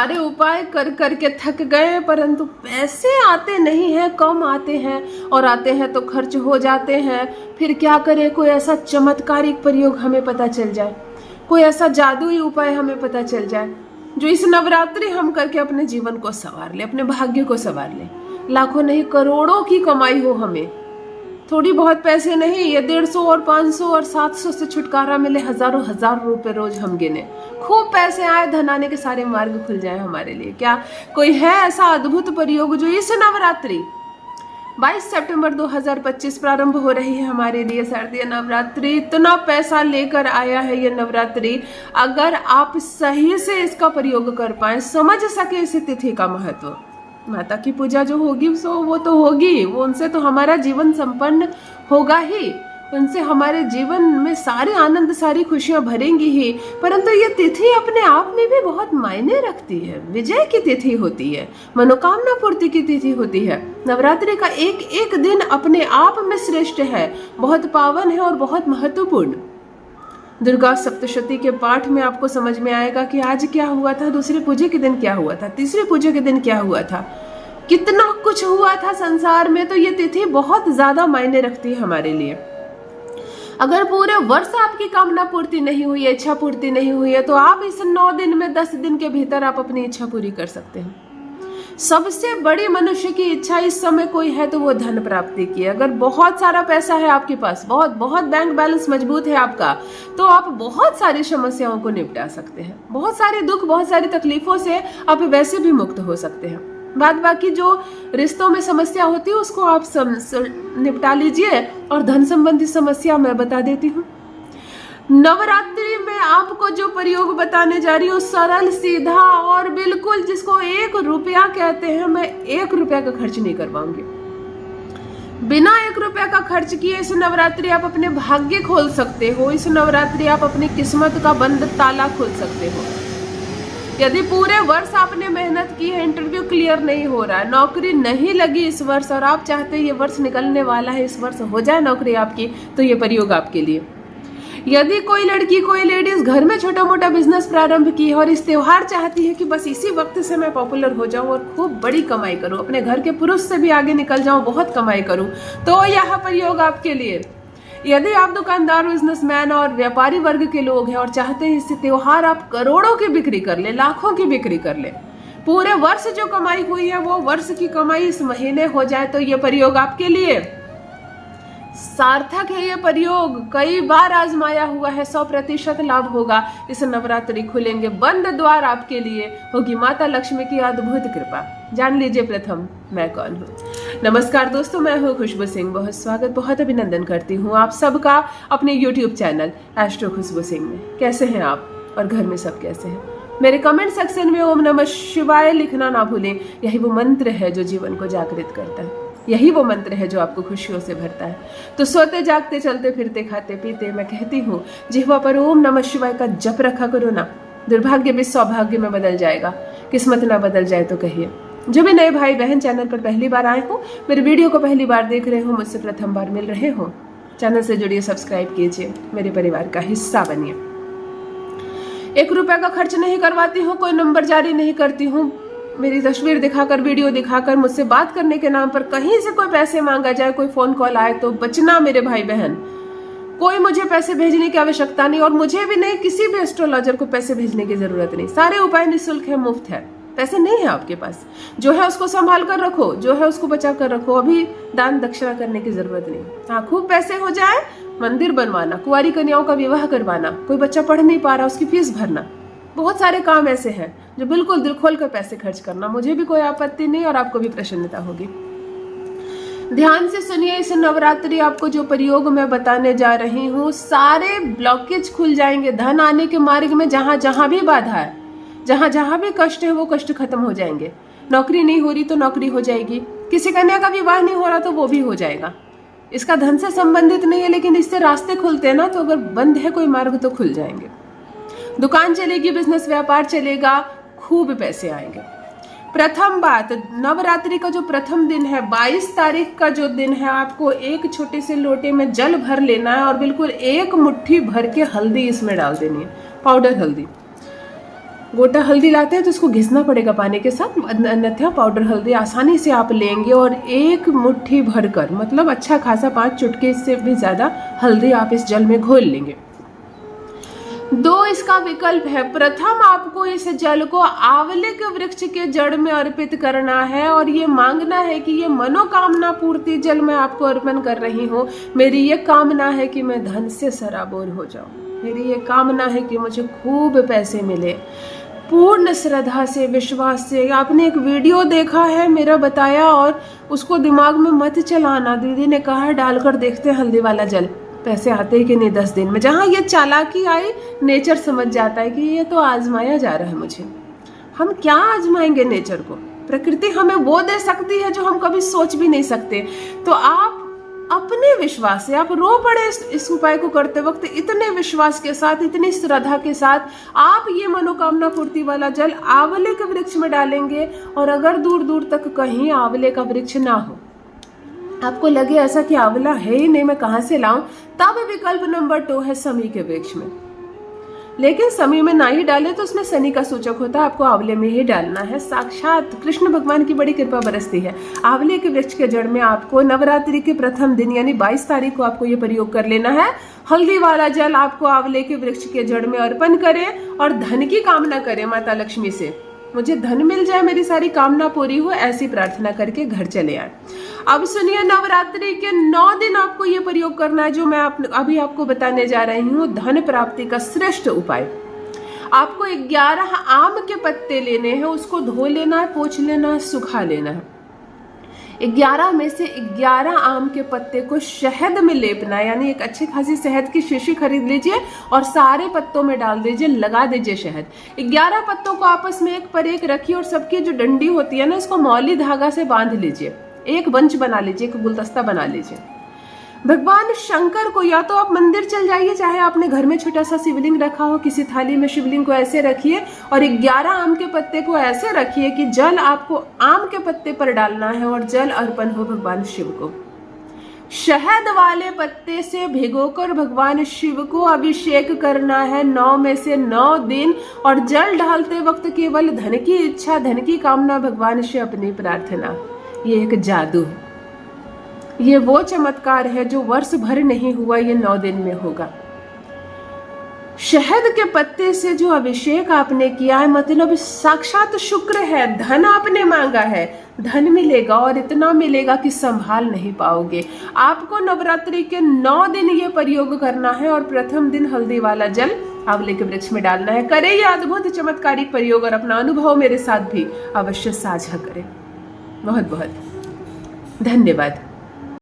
सारे उपाय कर करके थक गए, परंतु पैसे आते नहीं हैं, कम आते हैं, और आते हैं तो खर्च हो जाते हैं। फिर क्या करें? कोई ऐसा चमत्कारिक प्रयोग हमें पता चल जाए, कोई ऐसा जादुई उपाय हमें पता चल जाए जो इस नवरात्रि हम करके अपने जीवन को संवार ले, अपने भाग्य को संवार ले। लाखों नहीं करोड़ों की कमाई हो हमें, थोड़ी बहुत पैसे नहीं, ये 150 और 500 और 700 से छुटकारा मिले, हजारों हजार रुपए रोज हम गिने, खूब पैसे आए, धन आने के सारे मार्ग खुल जाए हमारे लिए। क्या कोई है ऐसा अद्भुत प्रयोग जो इस नवरात्रि 22 सितंबर 2025 प्रारंभ हो रही है हमारे लिए शारदीय नवरात्रि, इतना पैसा लेकर आया है ये नवरात्रि। अगर आप सही से इसका प्रयोग कर पाए, समझ सके इस तिथि का महत्व, माता की पूजा जो होगी सो वो तो होगी, वो उनसे तो हमारा जीवन संपन्न होगा ही, उनसे हमारे जीवन में सारे आनंद सारी खुशियां भरेंगी ही। परंतु ये तिथि अपने आप में भी बहुत मायने रखती है, विजय की तिथि होती है, मनोकामना पूर्ति की तिथि होती है। नवरात्रि का एक एक दिन अपने आप में श्रेष्ठ है, बहुत पावन है और बहुत महत्वपूर्ण। दुर्गा सप्तशती के पाठ में आपको समझ में आएगा कि आज क्या हुआ था, दूसरी पूजा के दिन क्या हुआ था, तीसरी पूजा के दिन क्या हुआ था, कितना कुछ हुआ था संसार में। तो ये तिथि बहुत ज्यादा मायने रखती है हमारे लिए। अगर पूरे वर्ष आपकी कामना पूर्ति नहीं हुई है, इच्छा पूर्ति नहीं हुई है, तो आप इस 9 दिन में 10 दिन के भीतर आप अपनी इच्छा पूरी कर सकते हैं। सबसे बड़ी मनुष्य की इच्छा इस समय कोई है तो वो धन प्राप्ति की। अगर बहुत सारा पैसा है आपके पास, बहुत बहुत बैंक बैलेंस मजबूत है आपका, तो आप बहुत सारी समस्याओं को निपटा सकते हैं, बहुत सारे दुख, बहुत सारी तकलीफों से आप वैसे भी मुक्त हो सकते हैं। बाद बाकी जो रिश्तों में समस्या होती है उसको आप निपटा लीजिए। और धन संबंधी समस्या मैं बता देती हूँ। नवरात्रि में आपको जो प्रयोग बताने जा रही हूँ, सरल सीधा और बिल्कुल जिसको 1 रुपया कहते हैं, मैं 1 रुपया का खर्च नहीं करवाऊंगी। बिना 1 रुपया का खर्च किए इस नवरात्रि आप अपने भाग्य खोल सकते हो, इस नवरात्रि आप अपनी किस्मत का बंद ताला खोल सकते हो। यदि पूरे वर्ष आपने मेहनत की है, इंटरव्यू क्लियर नहीं हो रहा है, नौकरी नहीं लगी इस वर्ष, और आप चाहते हैं ये वर्ष निकलने वाला है, इस वर्ष हो जाए नौकरी आपकी, तो ये प्रयोग आपके लिए। यदि कोई लड़की, कोई लेडीज घर में छोटा मोटा बिजनेस प्रारंभ की है और इस त्योहार चाहती है कि बस इसी वक्त से मैं पॉपुलर हो जाऊं और खूब बड़ी कमाई करूं, अपने घर के पुरुष से भी आगे निकल जाऊं, बहुत कमाई करूं, तो यह प्रयोग आपके लिए। यदि आप दुकानदार, बिजनेसमैन और व्यापारी वर्ग के लोग हैं और चाहते हैं इससे त्योहार आप करोड़ों की बिक्री कर ले, लाखों की बिक्री कर ले, पूरे वर्ष जो कमाई हुई है वो वर्ष की कमाई इस महीने हो जाए, तो ये प्रयोग आपके लिए सार्थक है। ये प्रयोग कई बार आजमाया हुआ है, 100% लाभ होगा। इस नवरात्रि खुलेंगे बंद द्वार आपके लिए, होगी माता लक्ष्मी की अद्भुत कृपा। जान लीजिए प्रथम मैं कौन हूँ। नमस्कार दोस्तों, मैं हूँ खुशबू सिंह। बहुत स्वागत, बहुत अभिनंदन करती हूँ आप सबका अपने YouTube चैनल एस्ट्रो खुशबू सिंह में। कैसे हैं आप और घर में सब कैसे हैं? मेरे कमेंट सेक्शन में ओम नमः शिवाय लिखना ना भूलें। यही वो मंत्र है जो जीवन को जागृत करता है, यही वो मंत्र है जो आपको खुशियों से भरता है। तो सोते जागते, चलते फिरते, खाते पीते मैं कहती हूँ, जिह्वा पर ओम नमः शिवाय का जप रखा करो ना। दुर्भाग्य भी सौभाग्य में बदल जाएगा, किस्मत ना बदल जाए तो कहिए। जो भी नए भाई बहन चैनल पर पहली बार आए हो, मेरे वीडियो को पहली बार देख रहे हो, मुझसे प्रथम बार मिल रहे हो, चैनल से जुड़िए, सब्सक्राइब कीजिए, मेरे परिवार का हिस्सा बनिए। 1 रुपया का खर्च नहीं करवाती हूँ, कोई नंबर जारी नहीं करती हूँ। मेरी तस्वीर दिखाकर, वीडियो दिखाकर मुझसे बात करने के नाम पर कहीं से कोई पैसे मांगा जाए, कोई फोन कॉल आए तो बचना मेरे भाई बहन। कोई मुझे पैसे भेजने की आवश्यकता नहीं, और मुझे भी नहीं, किसी भी एस्ट्रोलॉजर को पैसे भेजने की जरूरत नहीं। सारे उपाय निःशुल्क है, मुफ्त है। पैसे नहीं है आपके पास, जो है उसको संभाल कर रखो, जो है उसको बचा कर रखो। अभी दान दक्षिणा करने की जरूरत नहीं। हाँ, खूब पैसे हो जाए, मंदिर बनवाना, कुंवारी कन्याओं का विवाह करवाना, कोई बच्चा पढ़ नहीं पा रहा उसकी फीस भरना, बहुत सारे काम ऐसे हैं जो बिल्कुल दिल खोल कर पैसे खर्च करना, मुझे भी कोई आपत्ति नहीं और आपको भी प्रसन्नता होगी। ध्यान से सुनिए, इस नवरात्रि आपको जो प्रयोग मैं बताने जा रही हूँ, सारे ब्लॉकेज खुल जाएंगे। धन आने के मार्ग में जहां जहां भी बाधा है, जहां जहां भी कष्ट है, वो कष्ट खत्म हो जाएंगे। नौकरी नहीं हो रही तो नौकरी हो जाएगी, किसी कन्या का विवाह नहीं हो रहा तो वो भी हो जाएगा। इसका धन से संबंधित नहीं है, लेकिन इससे रास्ते खुलते हैं ना, तो अगर बंद है कोई मार्ग तो खुल जाएंगे। दुकान चलेगी, बिजनेस व्यापार चलेगा, खूब पैसे आएंगे। प्रथम बात, नवरात्रि का जो प्रथम दिन है, 22 तारीख का जो दिन है, आपको एक छोटे से लोटे में जल भर लेना है और बिल्कुल 1 मुट्ठी भर के हल्दी इसमें डाल देनी है, पाउडर हल्दी। गोटा हल्दी लाते हैं तो उसको घिसना पड़ेगा पानी के साथ, अन्यथा पाउडर हल्दी आसानी से आप लेंगे और एक मुट्ठी भरकर, मतलब अच्छा खासा 5 चुटकी से भी ज़्यादा हल्दी आप इस जल में घोल लेंगे। 2 इसका विकल्प है। प्रथम आपको इस जल को आंवले के वृक्ष के जड़ में अर्पित करना है और ये मांगना है कि ये मनोकामना पूर्ति जल मैं आपको अर्पण कर रही हूँ। मेरी ये कामना है कि मैं धन से सराबोर हो जाऊँ, मेरी ये कामना है कि मुझे खूब पैसे मिले। पूर्ण श्रद्धा से, विश्वास से। आपने एक वीडियो देखा है मेरा बताया और उसको दिमाग में मत चलाना। दीदी ने कहा है डालकर देखते हैं हल्दी वाला जल, पैसे आते हैं कि नहीं 10 दिन में। जहाँ ये चालाकी आई, नेचर समझ जाता है कि ये तो आजमाया जा रहा है मुझे। हम क्या आजमाएंगे नेचर को? प्रकृति हमें वो दे सकती है जो हम कभी सोच भी नहीं सकते। तो आप अपने विश्वास से, आप रो पड़े इस उपाय को करते वक्त इतने विश्वास के साथ, इतनी श्रद्धा के साथ आप ये मनोकामना पूर्ति वाला जल आंवले के वृक्ष में डालेंगे। और अगर दूर दूर तक कहीं आंवले का वृक्ष ना हो, आपको लगे ऐसा कि आंवला है ही नहीं, मैं कहाँ से लाऊं, तब विकल्प नंबर 2 है समी के वृक्ष में। लेकिन समी में ना ही डाले तो उसमें शनि का सूचक होता है, आपको आंवले में ही डालना है। साक्षात कृष्ण भगवान की बड़ी कृपा बरसती है। आंवले के वृक्ष के जड़ में आपको नवरात्रि के प्रथम दिन यानी 22 तारीख को आपको ये प्रयोग कर लेना है। हल्दी वाला जल आपको आंवले के वृक्ष के जड़ में अर्पण करें और धन की कामना करें माता लक्ष्मी से, मुझे धन मिल जाए, मेरी सारी कामना पूरी हो, ऐसी प्रार्थना करके घर चले आए। अब सुनिए, नवरात्रि के 9 दिन आपको ये प्रयोग करना है जो मैं अभी आपको बताने जा रही हूँ। धन प्राप्ति का श्रेष्ठ उपाय। आपको 11 आम के पत्ते लेने हैं, उसको धो लेना है, पोंछ लेना है, सुखा लेना है। 11 में से 11 आम के पत्ते को शहद में लेपना है, यानी एक अच्छी खासी शहद की शीशी खरीद लीजिए और सारे पत्तों में डाल दीजिए, लगा दीजिए शहद। 11 पत्तों को आपस में एक पर एक रखिए और सबकी जो डंडी होती है ना, इसको मौली धागा से बांध लीजिए, एक बंच बना लीजिए, एक गुलदस्ता बना लीजिए। भगवान शंकर को या तो आप मंदिर चल जाइए, चाहे आपने घर में छोटा सा शिवलिंग रखा हो, किसी थाली में शिवलिंग को ऐसे रखिए और 11 आम के पत्ते को ऐसे रखिए कि जल आपको आम के पत्ते पर डालना है और जल अर्पण हो भगवान शिव को। शहद वाले पत्ते से भिगोकर भगवान शिव को अभिषेक करना है 9 में से 9 दिन। और जल डालते वक्त केवल धन की इच्छा, धन की कामना, भगवान से अपनी प्रार्थना। ये एक जादू है, ये वो चमत्कार है जो वर्ष भर नहीं हुआ, ये 9 दिन में होगा। शहद के पत्ते से जो अभिषेक आपने किया है, मतलब साक्षात शुक्र है, धन आपने मांगा है, धन मिलेगा और इतना मिलेगा कि संभाल नहीं पाओगे। आपको नवरात्रि के 9 दिन ये प्रयोग करना है और प्रथम दिन हल्दी वाला जल आंवले के वृक्ष में डालना है। करें ये अद्भुत चमत्कारिक प्रयोग और अपना अनुभव मेरे साथ भी अवश्य साझा करें। बहुत बहुत धन्यवाद।